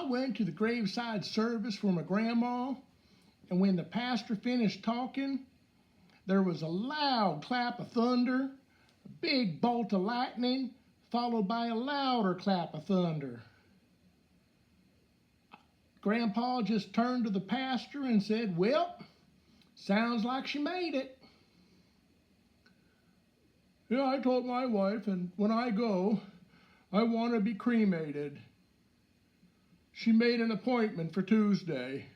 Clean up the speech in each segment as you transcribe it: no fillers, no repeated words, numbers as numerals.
I went to the graveside service for my grandma, and when the pastor finished talking, there was a loud clap of thunder, a big bolt of lightning, followed by a louder clap of thunder. Grandpa just turned to the pastor and said, "Well, sounds like she made it." "Yeah, I told my wife, and when I go, I want to be cremated. She made an appointment for Tuesday."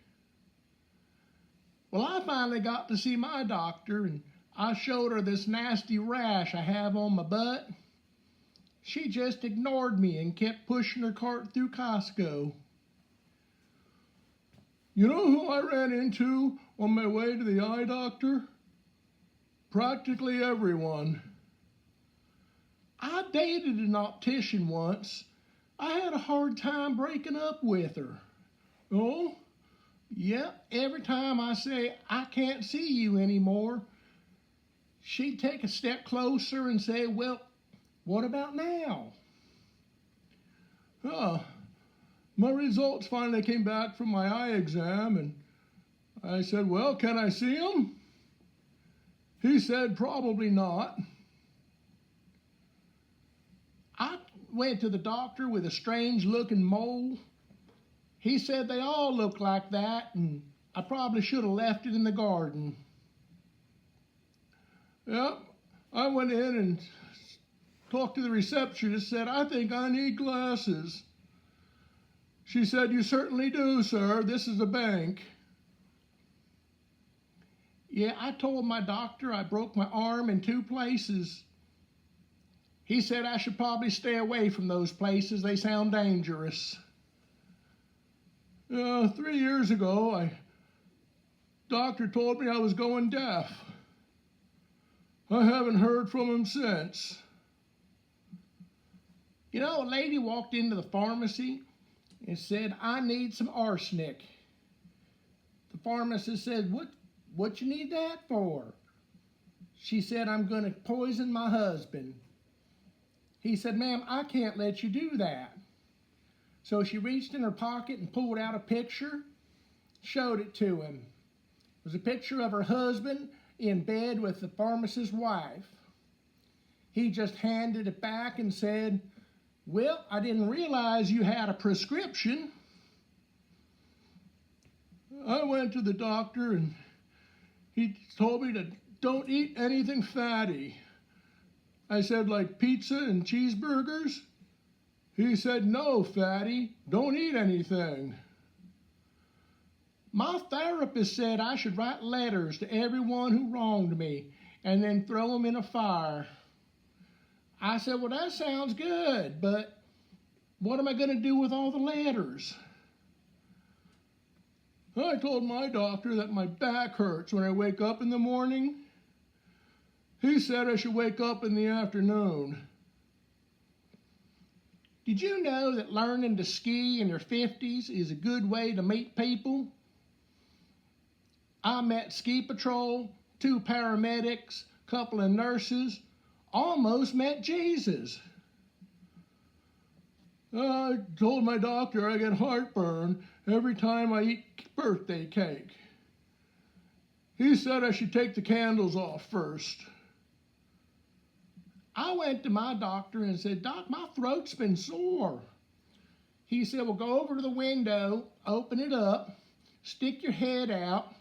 Well, I finally got to see my doctor, and I showed her this nasty rash I have on my butt. She just ignored me and kept pushing her cart through Costco. You know who I ran into on my way to the eye doctor? Practically everyone. I dated an optician once. I had a hard time breaking up with her. Oh? Yep, every time I say, "I can't see you anymore," she'd take a step closer and say, "Well, what about now?" My results finally came back from my eye exam, and I said, "Well, can I see them?" He said, "Probably not." I went to the doctor with a strange-looking mole. He said they all look like that, and I probably should have left it in the garden. Yep, I went in and talked to the receptionist, said, "I think I need glasses." She said, "You certainly do, sir. This is a bank." Yeah, I told my doctor I broke my arm in 2 places. He said I should probably stay away from those places. They sound dangerous. 3 years ago, doctor told me I was going deaf. I haven't heard from him since. You know, a lady walked into the pharmacy and said, "I need some arsenic." The pharmacist said, What you need that for?" She said, "I'm going to poison my husband." He said, "Ma'am, I can't let you do that." So she reached in her pocket and pulled out a picture, showed it to him. It was a picture of her husband in bed with the pharmacist's wife. He just handed it back and said, "Well, I didn't realize you had a prescription." I went to the doctor, and he told me to don't eat anything fatty. I said, "Like pizza and cheeseburgers?" He said, "No, fatty, don't eat anything." My therapist said I should write letters to everyone who wronged me and then throw them in a fire. I said, "Well, that sounds good, but what am I going to do with all the letters?" I told my doctor that my back hurts when I wake up in the morning. He said I should wake up in the afternoon. Did you know that learning to ski in your 50s is a good way to meet people? I met ski patrol, 2 paramedics, a couple of nurses, almost met Jesus. I told my doctor I get heartburn every time I eat birthday cake. He said I should take the candles off first. I went to my doctor and said, "Doc, my throat's been sore." He said, "Well, go over to the window, open it up, stick your head out,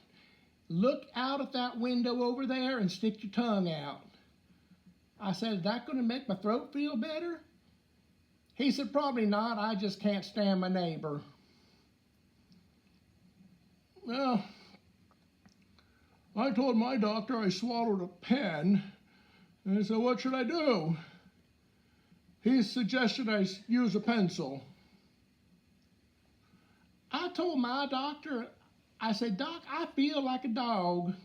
look out at that window over there and stick your tongue out." I said, "Is that going to make my throat feel better?" He said, "Probably not. I just can't stand my neighbor." Well, I told my doctor I swallowed a pen, and he said, "What should I do?" He suggested I use a pencil. I told my doctor, I said, "Doc, I feel like a dog."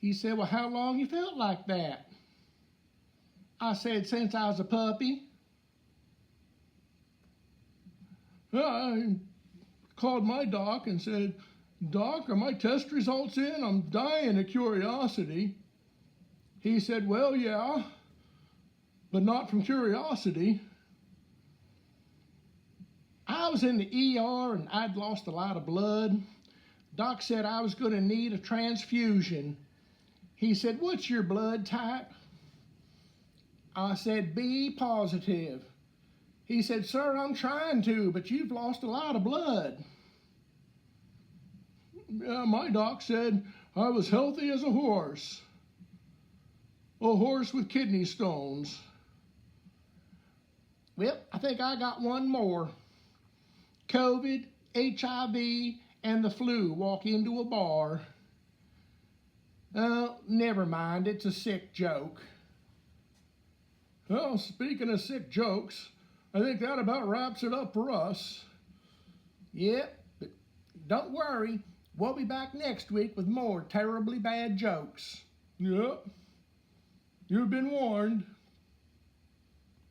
He said, "Well, how long you felt like that?" I said, "Since I was a puppy." I called my doc and said, "Doc, are my test results in? I'm dying of curiosity." He said, "Well, yeah, but not from curiosity." I I was in the ER and I'd lost a lot of blood. Doc said I was going to need a transfusion. He said, "What's your blood type?" I said, "B positive." He said, "Sir, I'm trying to, but you've lost a lot of blood." My doc said I was healthy as a horse with kidney stones. Well, I think I got one more. COVID, HIV, and the flu walk into a bar. Oh, never mind, it's a sick joke. Well, speaking of sick jokes, I think that about wraps it up for us. Yep, but don't worry, we'll be back next week with more terribly bad jokes. Yep, you've been warned.